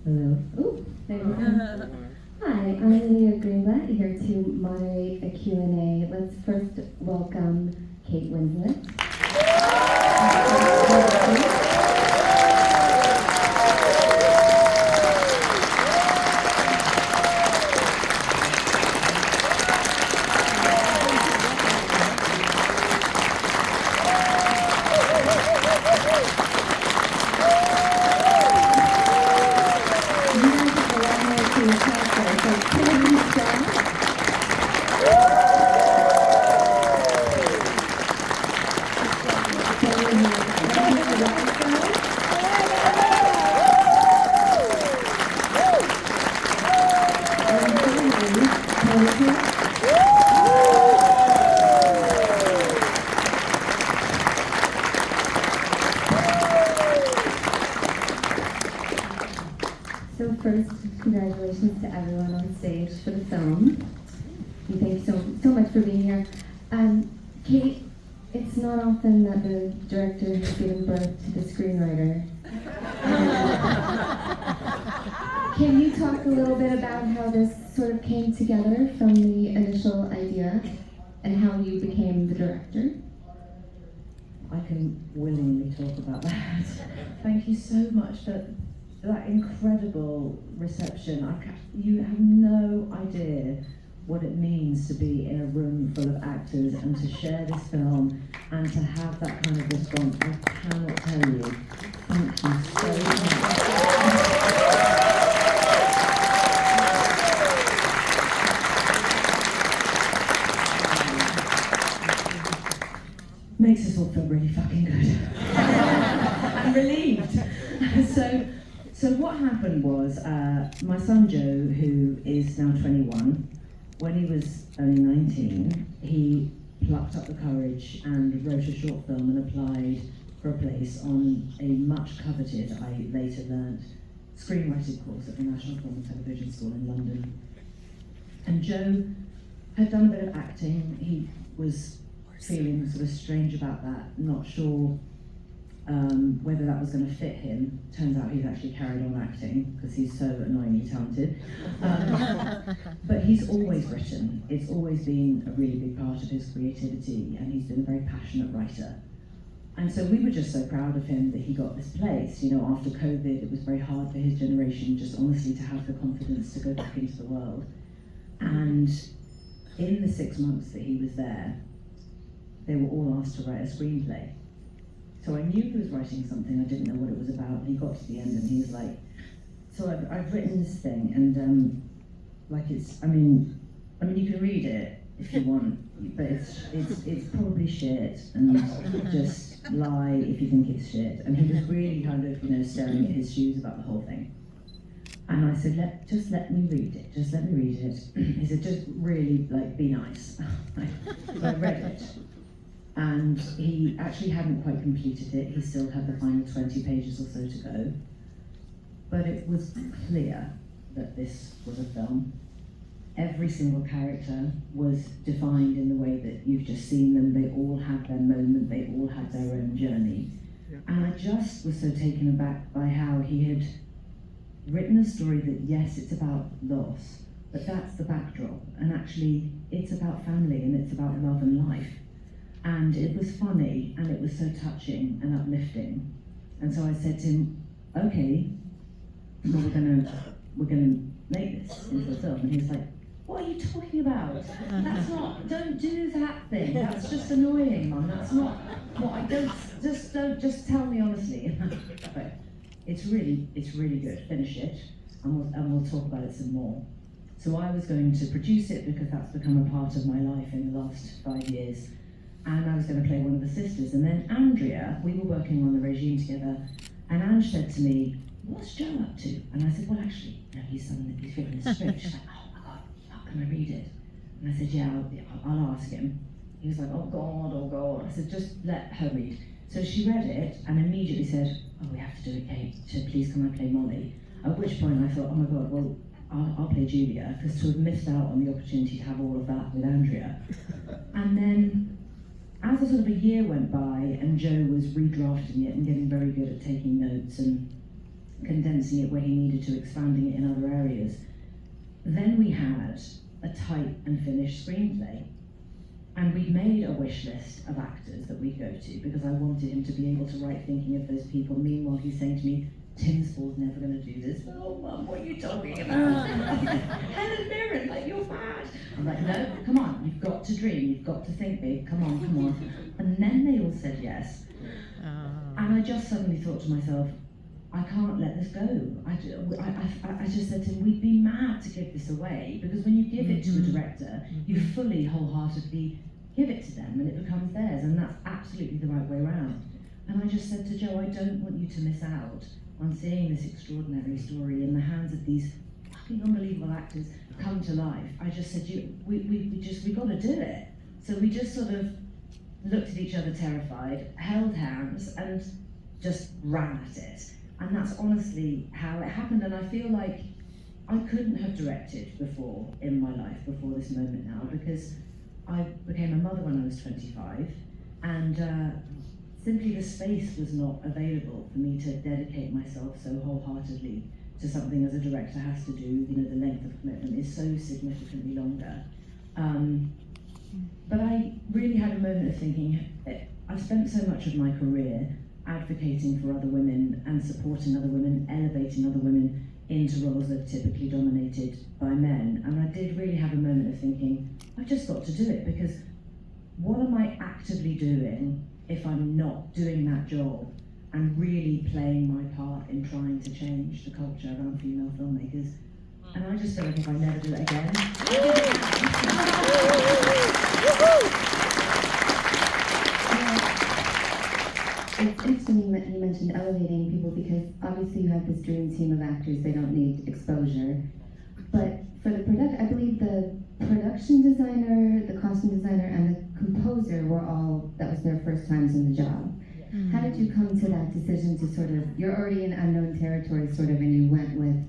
Hello. Oh, there we go. Hi, I'm Andrea Riseborough, here to moderate a Q&A. Let's first welcome Kate Winslet. So first, congratulations to everyone on stage for the film. And thank you so much for being here. Kate, it's not often that the director has given birth to the screenwriter. Can you talk a little bit about how this sort of came together from the initial idea and how you became the director? I can willingly talk about that. Thank you so much for that incredible reception. You have no idea what it means to be in a room full of actors and to share this film and to have that kind of response. I cannot tell you. Thank you so much. Makes us all feel really fucking good. I'm relieved. So what happened was, my son Joe, who is now 21, when he was only 19, he plucked up the courage and wrote a short film and applied for a place on a much coveted, I later learnt, screenwriting course at the National Film and Television School in London. And Joe had done a bit of acting. He was feeling sort of strange about that, not sure whether that was going to fit him. Turns out he's actually carried on acting because he's so annoyingly talented. But he's always written. It's always been a really big part of his creativity, and he's been a very passionate writer. And so we were just so proud of him that he got this place. You know, after COVID, it was very hard for his generation just honestly to have the confidence to go back into the world. And in the 6 months that he was there, they were all asked to write a screenplay. So I knew he was writing something, I didn't know what it was about. He got to the end and he was like, so I've written this thing, and I mean you can read it if you want, but it's probably shit, and just lie if you think it's shit. And he was really kind of, staring at his shoes about the whole thing. And I said, just let me read it, just let me read it. He said, just really, be nice. So I read it. And he actually hadn't quite completed it. He still had the final 20 pages or so to go. But it was clear that this was a film. Every single character was defined in the way that you've just seen them. They all had their moment, they all had their own journey. Yeah. And I just was so taken aback by how he had written a story that, yes, it's about loss, but that's the backdrop. And actually, it's about family and it's about love and life. And it was funny, and it was so touching and uplifting. And so I said to him, okay, well, we're gonna make this into a film. And he's like, what are you talking about? That's not, don't do that thing. That's just annoying, Mum. That's not what I don't, just tell me honestly. But it's really good. Finish it, and we'll talk about it some more. So I was going to produce it because that's become a part of my life in the last 5 years. And I was going to play one of the sisters. And then Andrea, we were working on the regime together, and Ange said to me, what's Joe up to? And I said, well, actually, he's written a script. She's like, oh my God, how can I read it? And I said, yeah, I'll ask him. He was like, oh God. I said, just let her read. So she read it and immediately said, oh, we have to do it, Kate. So please come and play Molly. At which point I thought, oh my God, well, I'll play Julia, because to have missed out on the opportunity to have all of that with Andrea. And then, as a sort of a year went by and Joe was redrafting it and getting very good at taking notes and condensing it where he needed to, expanding it in other areas. Then we had a tight and finished screenplay. And we'd made a wish list of actors that we'd go to because I wanted him to be able to write thinking of those people. Meanwhile, he's saying to me, Tim Spall's never going to do this. Oh, Mum, what are you talking about? Helen Mirren, like, you're mad. I'm like, no, come on, you've got to dream, you've got to think big, come on, come on. And then they all said yes. And I just suddenly thought to myself, I can't let this go. I just said to him, we'd be mad to give this away, because when you give it to a director, you fully, wholeheartedly give it to them and it becomes theirs, and that's absolutely the right way around. And I just said to Joe, I don't want you to miss out on seeing this extraordinary story in the hands of these fucking unbelievable actors come to life. I just said, we got to do it. So we just sort of looked at each other terrified, held hands, and just ran at it. And that's honestly how it happened. And I feel like I couldn't have directed before in my life, before this moment now, because I became a mother when I was 25, and simply the space was not available for me to dedicate myself so wholeheartedly to something as a director has to do. You know, the length of commitment is so significantly longer. But I really had a moment of thinking, I've spent so much of my career advocating for other women and supporting other women, elevating other women into roles that are typically dominated by men. And I did really have a moment of thinking, I've just got to do it, because what am I actively doing if I'm not doing that job and really playing my part in trying to change the culture around female filmmakers? And I just feel like if I never do it again, It's interesting you mentioned elevating people, because obviously you have this dream team of actors, they don't need exposure. But for the I believe the production designer, the costume designer, and the composer were all, that was their first times in the job. Mm-hmm. How did you come to that decision to sort of, you're already in unknown territory sort of, and you went with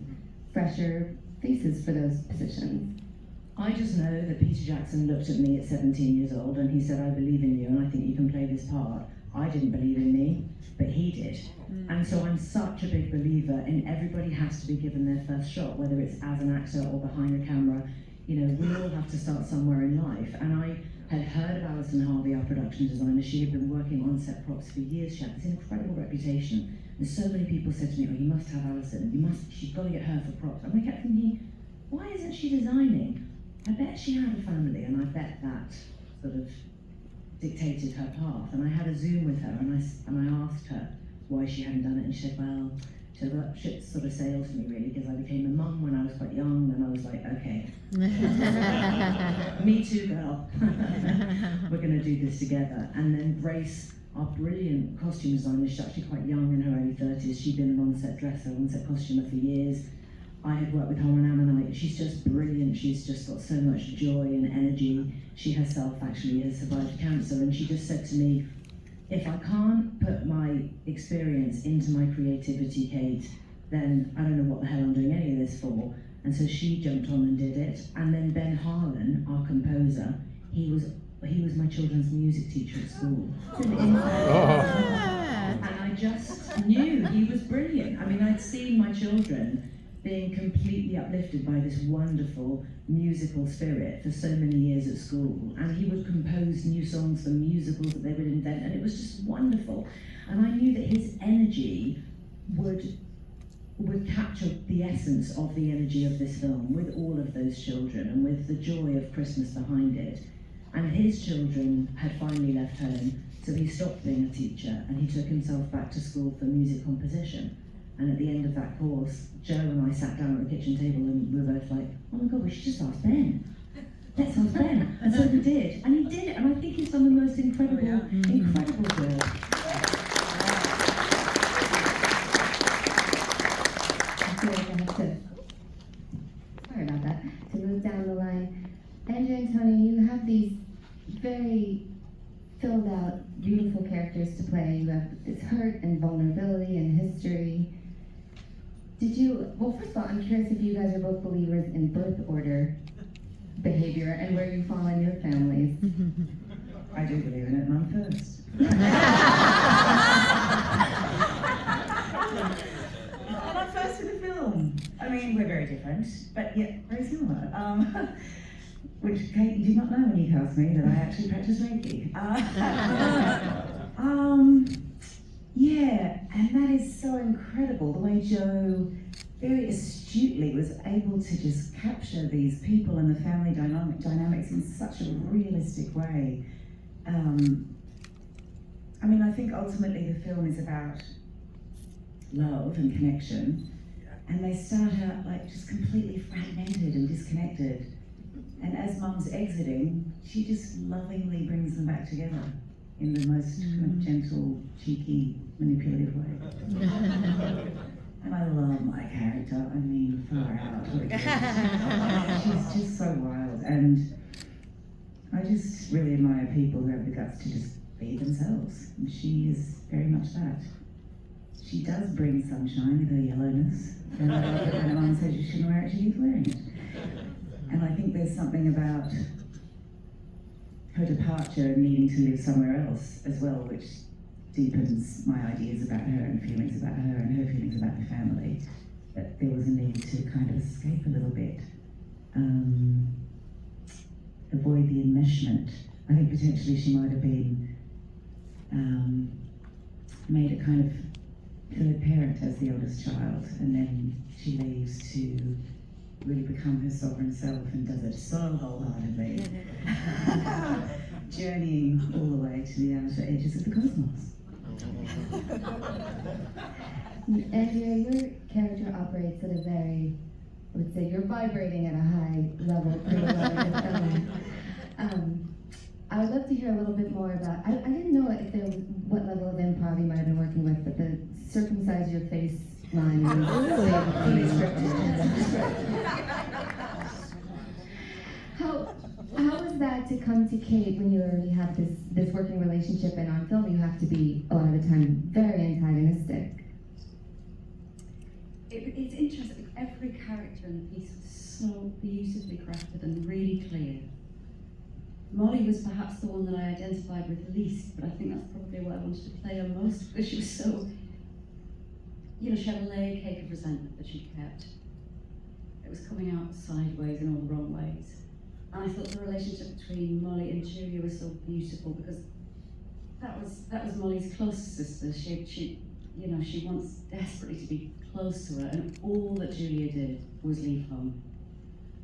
fresher faces for those positions? I just know that Peter Jackson looked at me at 17 years old and he said, I believe in you and I think you can play this part. I didn't believe in me, but he did. And so I'm such a big believer in everybody has to be given their first shot, whether it's as an actor or behind a camera. You know, we all have to start somewhere in life. And I had heard of Alison Harvey, our production designer. She had been working on set props for years. She had this incredible reputation. And so many people said to me, oh, you must have Alison. She's got to get her for props. And I kept thinking, why isn't she designing? I bet she had a family, and I bet that sort of dictated her path. And I had a Zoom with her, and I asked her why she hadn't done it, and she said, well, the ship sort of sailed for me really, because I became a mum when I was quite young, and I was like, okay, me too, girl. We're going to do this together. And then Grace, our brilliant costume designer, she's actually quite young, in her early 30s. She'd been an on-set dresser, on-set costumer for years. I had worked with her on Ammonite. She's just brilliant. She's just got so much joy and energy. She herself actually has survived cancer, and she just said to me, if I can't put my experience into my creativity, Kate, then I don't know what the hell I'm doing any of this for. And so she jumped on and did it. And then Ben Harlan, our composer, he was my children's music teacher at school. And I just knew he was brilliant. I mean, I'd seen my children being completely uplifted by this wonderful musical spirit for so many years at school, and he would compose new songs for musicals that they would invent, and it was just wonderful. And I knew that his energy would capture the essence of the energy of this film, with all of those children and with the joy of Christmas behind it. And his children had finally left home, so he stopped being a teacher and he took himself back to school for music composition. And at the end of that course, Joe and I sat down at the kitchen table and we were both like, oh my God, we should just ask Ben. Let's ask Ben. And so we did. And he did it. And I think he's done the most incredible, incredible job. I feel like I have to, sorry about that, to move down the line. Andrea and Toni, you have these very filled out, beautiful characters to play. You have this hurt and vulnerability and history. Well, first of all, I'm curious if you guys are both believers in birth order behavior and where you fall in your families. I do believe in it, and I'm first. And I'm different, but yet very similar. Which, Kate, you did not know when you cast me that I actually practice Reiki. Yeah, and that is so incredible, the way Joe very astutely was able to just capture these people and the family dynamics in such a realistic way. I mean, I think ultimately the film is about love and connection, and they start out like just completely fragmented and disconnected. And as Mum's exiting, she just lovingly brings them back together in the most kind of gentle, cheeky, manipulative way. And I love my character. I mean, far out. She's just so wild, and I just really admire people who have the guts to just be themselves. And she is very much that. She does bring sunshine with her yellowness, and I love it when Mum says you shouldn't wear it, she keeps wearing it. And I think there's something about her departure and needing to live somewhere else as well, which deepens my ideas about her and feelings about her and her feelings about the family. That there was a need to kind of escape a little bit, avoid the enmeshment. I think potentially she might have been made a kind of third parent as the eldest child, and then she leaves to really become her sovereign self and does it so wholeheartedly, journeying all the way to the outer edges of the cosmos. Andrea, your character operates at a very, I would say you're vibrating at a high level through the film. I would love to hear a little bit more about, I didn't know if there was, what level of improv you might have been working with, but the circumcise your face line was fully scripted. How was that to come to Kate when you already have this working relationship, and on film you have to be, a lot of the time, very antagonistic? It's interesting. Every character in the piece was so beautifully crafted and really clear. Molly was perhaps the one that I identified with least, but I think that's probably what I wanted to play her most, because she was so, she had a layer cake of resentment that she kept. It was coming out sideways in all the wrong ways. And I thought the relationship between Molly and Julia was so beautiful, because that was Molly's closest sister. She wants desperately to be close to her, and all that Julia did was leave home.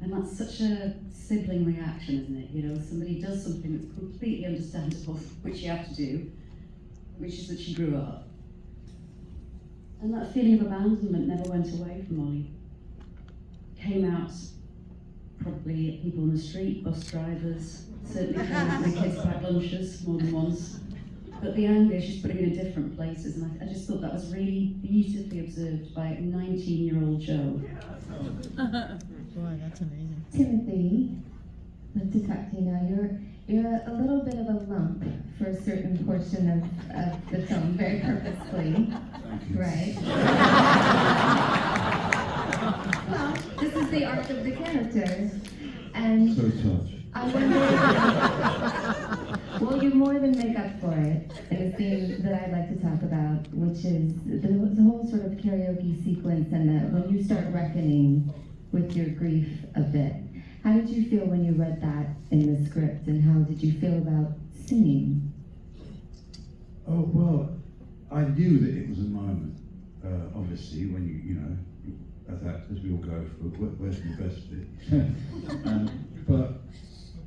And that's such a sibling reaction, isn't it? Somebody does something that's completely understandable, which you have to do, which is that she grew up. And that feeling of abandonment never went away from Molly. Came out probably at people on the street, bus drivers, certainly came out with kids' packed lunches more than once. But the anger she's putting in different places, and I just thought that was really beautifully observed by 19-year-old Joe. Boy, that's amazing. Timothy, I'd love to talk to you now. You're a little bit of a lump for a certain portion of the film, very purposefully. Thank you. Right? Well, this is the arc of the character. And So touched. I wonder, well, you more than make up for it in a scene that I'd like to talk about, which is the whole sort of karaoke sequence, and that when you start reckoning with your grief a bit. How did you feel when you read that in the script, and how did you feel about singing? Oh, well, I knew that it was a moment, obviously, when as actors we all go for, where's the best bit? But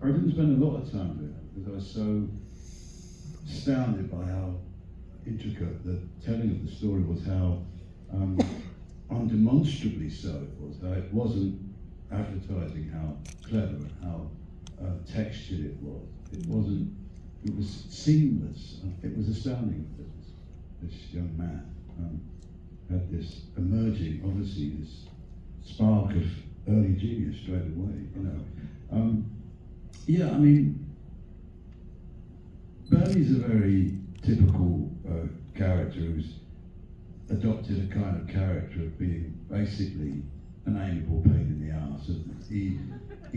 I didn't spend a lot of time with it, because I was so astounded by how intricate the telling of the story was, how undemonstrably so it was, how it wasn't advertising how clever, how textured it was. It was seamless. It was astounding that this young man had this emerging, obviously, this spark of early genius straight away, Yeah, I mean, Bernie's a very typical character who's adopted a kind of character of being basically an amiable pain in the arse. He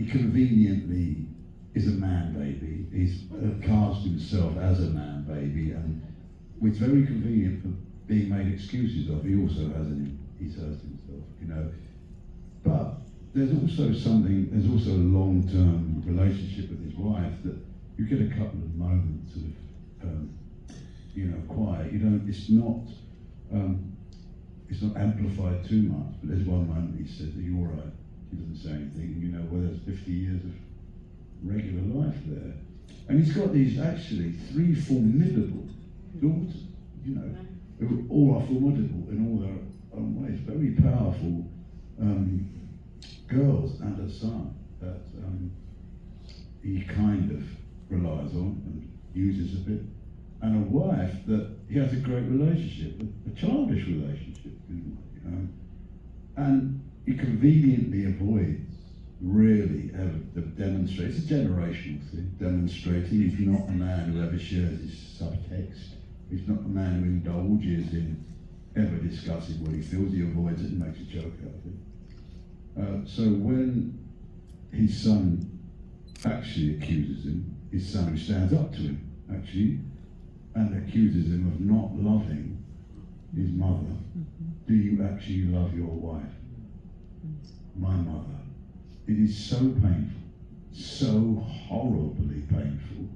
conveniently is a man baby. He's cast himself as a man baby, and it's very convenient for being made excuses of. He also has inserts himself, But there's also a long-term relationship with his wife that you get a couple of moments of, quiet. You don't, it's not amplified too much, but there's one moment he says, "Are you all right?" He doesn't say anything, well, there's 50 years of regular life there. And he's got these actually 3 formidable daughters, who all are formidable in all their own ways, very powerful girls, and a son that he kind of relies on and uses a bit, and a wife that he has a great relationship, a childish relationship, and he conveniently avoids really ever demonstrate. It's a generational thing, demonstrating. He's not a man who ever shares his subtext. He's not a man who indulges in ever discussing what he feels. He avoids it and makes a joke out of it. So when his son actually accuses him, his son who stands up to him, actually, and accuses him of not loving his mother, do you actually love your wife? My mother. It is so painful, so horribly painful,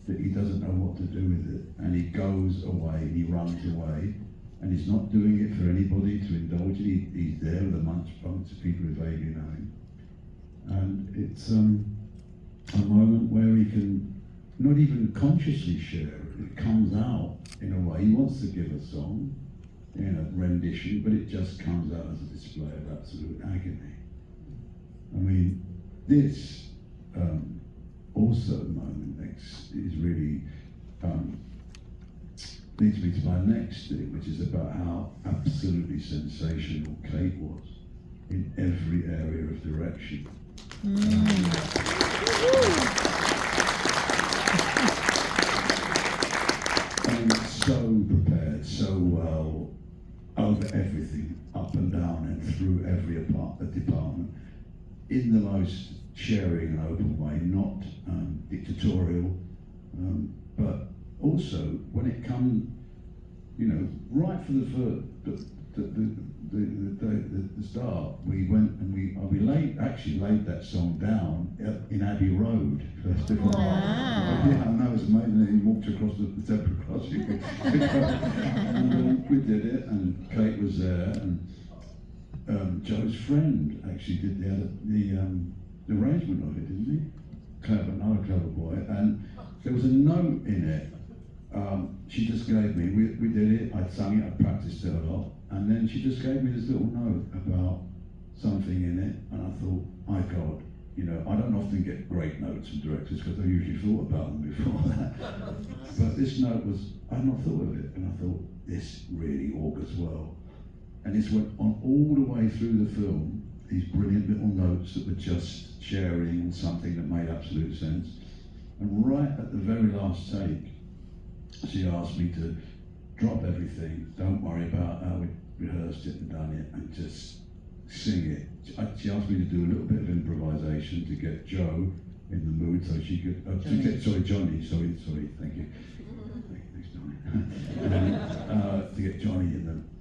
that he doesn't know what to do with it, and he goes away, he runs away, and he's not doing it for anybody to indulge in. He's there with a bunch of people who vaguely know him, and it's a moment where he can not even consciously share it. It comes out in a way. He wants to give a song, rendition, but it just comes out as a display of absolute agony. I mean, this also moment is really leads me to my next thing, which is about how absolutely sensational Kate was in every area of direction. And so prepared, so well, over everything, up and down and through every department, in the most sharing and open way, not dictatorial, but also when it comes, right from the start, we went and we laid that song down in Abbey Road first of all. Wow. Yeah, I know, it was amazing. He walked across the Zebra Crossing, and we did it, and Kate was there, and Joe's friend actually did the arrangement of it, didn't he? Another clever boy, and there was a note in it. She just gave me, we did it, I'd sung it, I'd practiced it a lot, and then she just gave me this little note about something in it, and I thought, my God, I don't often get great notes from directors because I usually thought about them before that. But this note was, I'd not thought of it, and I thought, this really augurs well. And this went on all the way through the film, these brilliant little notes that were just sharing something that made absolute sense. And right at the very last take, she asked me to drop everything, don't worry about how we rehearsed it and done it, and just sing it. She asked me to do a little bit of improvisation to get Joe in the mood, so she could, Johnny, thank you. Thanks, Johnny. To get Johnny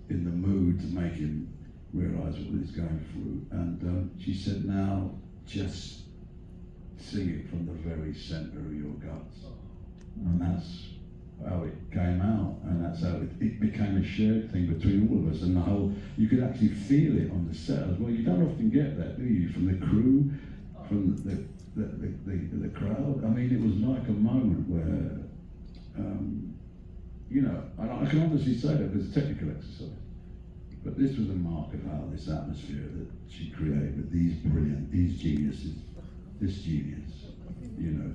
in the mood to make him realise what he's going through. And she said, now just sing it from the very centre of your guts. And that's how it came out, and that's how it became a shared thing between all of us, and the whole, you could actually feel it on the set as well. You don't often get that, do you, from the crew, from the crowd. I mean, it was like a moment where, I can honestly say that there's a technical exercise, but this was a mark of how this atmosphere that she created with these geniuses, this genius,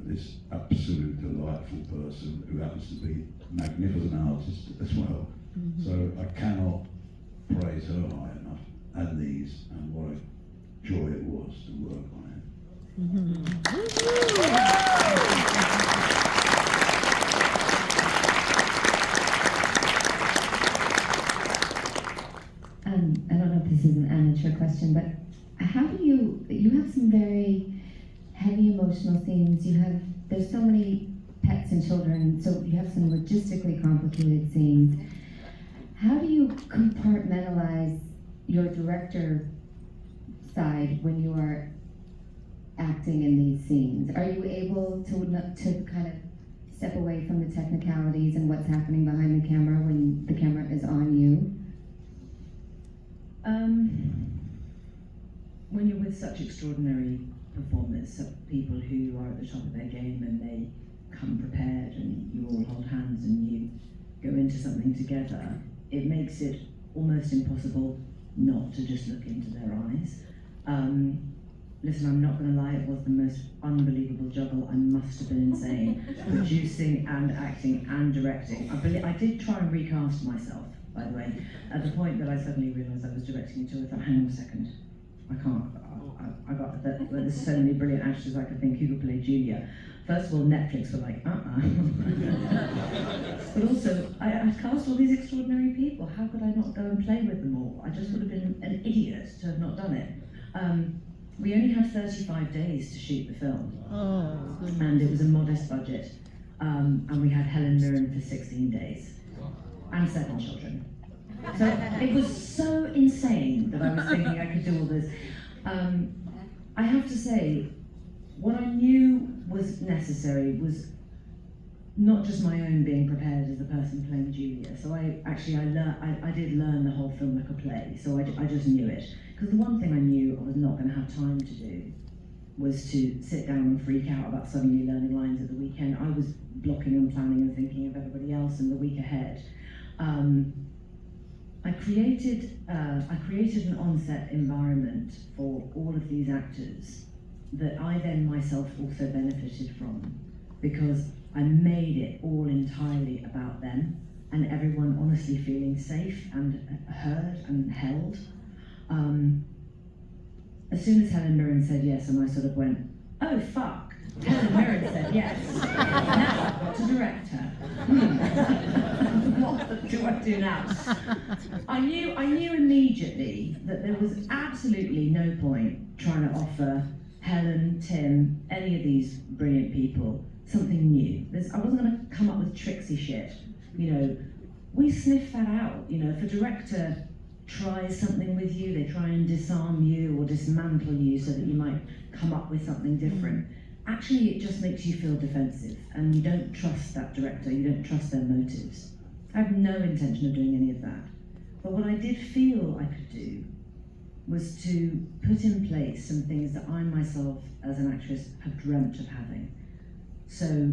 this absolute delightful person who happens to be a magnificent artist as well. Mm-hmm. So I cannot praise her high enough, and these, and what a joy it was to work on it. Mm-hmm. I don't know if this is an amateur question, but how do you have some very heavy emotional themes. There's so many pets and children, so you have some logistically complicated scenes. How do you compartmentalize your director side when you are acting in these scenes? Are you able to kind of step away from the technicalities and what's happening behind the camera when the camera is on you? When you're with such extraordinary performers, people who are at the top of their game and they come prepared and you all hold hands and you go into something together, it makes it almost impossible not to just look into their eyes. Listen, I'm not going to lie, it was the most unbelievable juggle. I must have been insane, producing and acting and directing. I did try and recast myself, by the way, at the point that I suddenly realised I was directing each other. I thought, hang on a second, I can't. I got that. There's so many brilliant actors I could think who could play Julia. First of all, Netflix were like, But also, I cast all these extraordinary people. How could I not go and play with them all? I just would have been an idiot to have not done it. We only had 35 days to shoot the film. Oh, goodness. And it was a modest budget. And we had Helen Mirren for 16 days. And 7 children. So it was so insane that I was thinking I could do all this. I have to say, what I knew was necessary was not just my own being prepared as the person playing Julia. So I did learn the whole film like a play. So I just knew it. Because the one thing I knew I was not going to have time to do was to sit down and freak out about suddenly learning lines at the weekend. I was blocking and planning and thinking of everybody else and the week ahead. I created an on-set environment for all of these actors that I then myself also benefited from, because I made it all entirely about them and everyone honestly feeling safe and heard and held. As soon as Helen Mirren said yes, and I sort of went, oh fuck, Helen Mirren said yes. Now I've got to direct her. What do I do now? I knew immediately that there was absolutely no point trying to offer Helen, Tim, any of these brilliant people something new. I wasn't going to come up with tricksy shit. You know, we sniff that out. You know, if a director tries something with you, they try and disarm you or dismantle you so that you might come up with something different. Actually, it just makes you feel defensive, and you don't trust that director, you don't trust their motives. I have no intention of doing any of that. But what I did feel I could do was to put in place some things that I myself, as an actress, have dreamt of having. So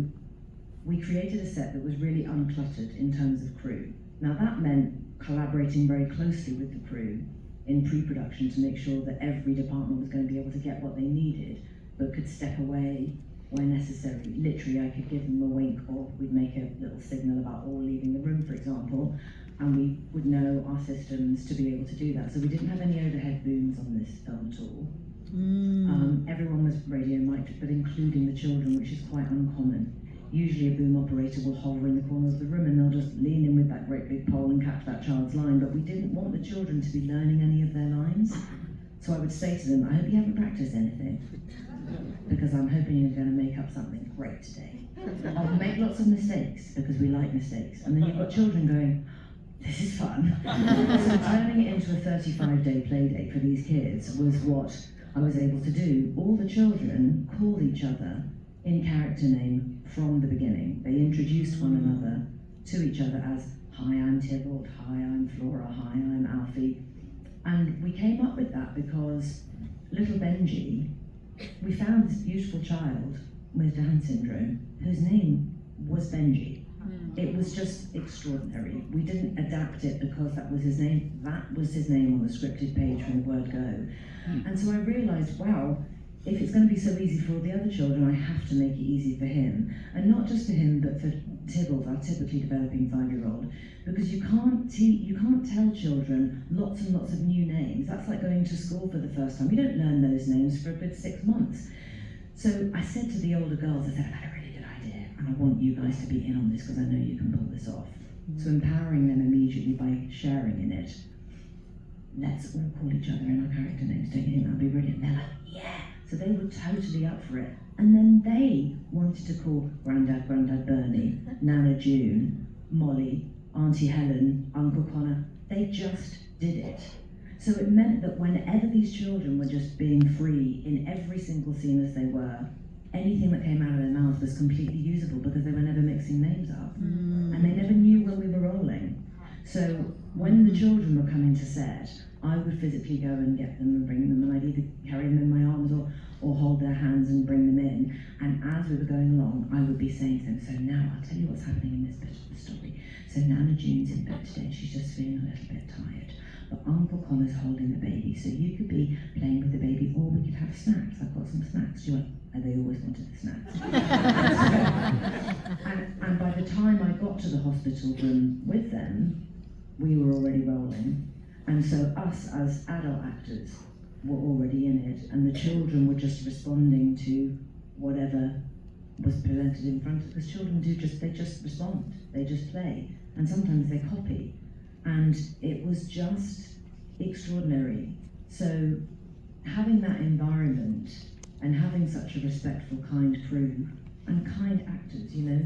we created a set that was really uncluttered in terms of crew. Now that meant collaborating very closely with the crew in pre-production to make sure that every department was going to be able to get what they needed, but could step away where necessary. Literally, I could give them a wink, or we'd make a little signal about all leaving the room, for example, and we would know our systems to be able to do that. So we didn't have any overhead booms on this film at all. Everyone was radio mic'd, but including the children, which is quite uncommon. Usually a boom operator will hover in the corner of the room and they'll just lean in with that great big pole and catch that child's line, but we didn't want the children to be learning any of their lines. So I would say to them, I hope you haven't practiced anything, because I'm hoping you're going to make up something great today. I'll make lots of mistakes, because we like mistakes. And then you've got children going, this is fun. So turning it into a 35-day play date for these kids was what I was able to do. All the children called each other in character name from the beginning. They introduced one another to each other as, hi, I'm Tybalt, hi, I'm Flora, hi, I'm Alfie. And we came up with that because little Benji, we found this beautiful child with Down syndrome whose name was Benji. It was just extraordinary. We didn't adapt it because that was his name. That was his name on the scripted page from the word go. And so I realized, wow, if it's going to be so easy for all the other children, I have to make it easy for him. And not just for him, but for Tybalt, our typically developing 5-year-old. Because you can't tell children lots and lots of new names. That's like going to school for the first time. You don't learn those names for a good 6 months. So I said to the older girls, I said, I've had a really good idea, and I want you guys to be in on this because I know you can pull this off. So empowering them immediately by sharing in it. Let's all call each other in our character names. Don't you think that'd be brilliant? They're like, yeah. So they were totally up for it. And then they wanted to call Grandad Bernie, Nana June, Molly, Auntie Helen, Uncle Connor. They just did it. So it meant that whenever these children were just being free in every single scene as they were, anything that came out of their mouths was completely usable because they were never mixing names up. And they never knew when we were rolling. So when the children were coming to set, I would physically go and get them and bring them, and I'd either carry them in my arms or hold their hands and bring them in. And as we were going along, I would be saying to them, so now I'll tell you what's happening in this bit of the story. So Nana June's in bed today, she's just feeling a little bit tired. But Uncle Connor's holding the baby, so you could be playing with the baby, or we could have snacks. I've got some snacks. They always wanted the snacks. and by the time I got to the hospital room with them, we were already rolling. And so us as adult actors were already in it, and the children were just responding to whatever was presented in front of us. Because children they just respond, they just play, and sometimes they copy. And it was just extraordinary. So having that environment and having such a respectful, kind crew and kind actors, you know,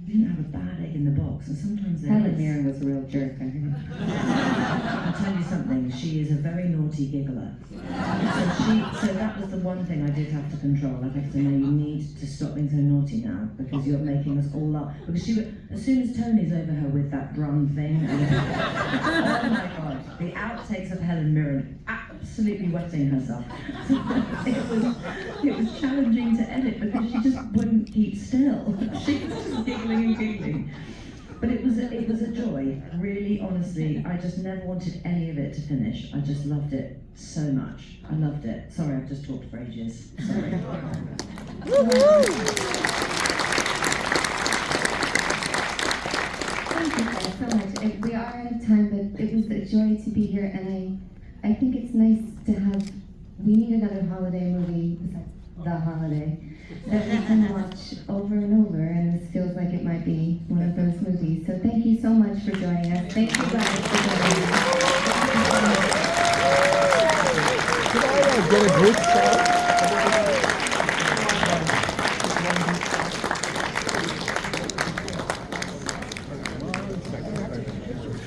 you didn't have a bad egg in the box, and sometimes there Helen is. Mirren was a real jerk, I heard. I'll tell you something, she is a very naughty giggler. So that was the one thing I did have to control. I had to know, you need to stop being so naughty now, because you're making us all laugh. Because as soon as Tony's over her with that drum thing, oh my God, the outtakes of Helen Mirren absolutely wetting herself. it was challenging to edit because she just wouldn't keep still. She was just giggling and giggling. But it was a joy, really, honestly. I just never wanted any of it to finish. I just loved it so much. I loved it. Sorry, I've just talked for ages. Sorry. Thank you guys so much. We are out of time, but it was a joy to be here, and I think it's nice to have. We need another holiday movie besides The Holiday that we can watch over and over, and this feels like it might be one of those movies. So thank you so much for joining us. Thank you guys for joining us. Could I get a group shot?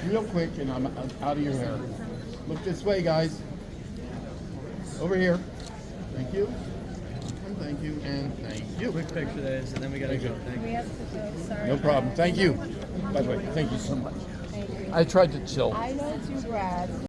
Real quick, and I'm out of your hair. Look this way, guys. Over here. Thank you. And thank you. And thank you. Quick picture of this, and then we gotta go. Thank you. We have to go. Sorry. No problem. Thank you. By the way, thank you so much. I tried to chill. I know too, Brad.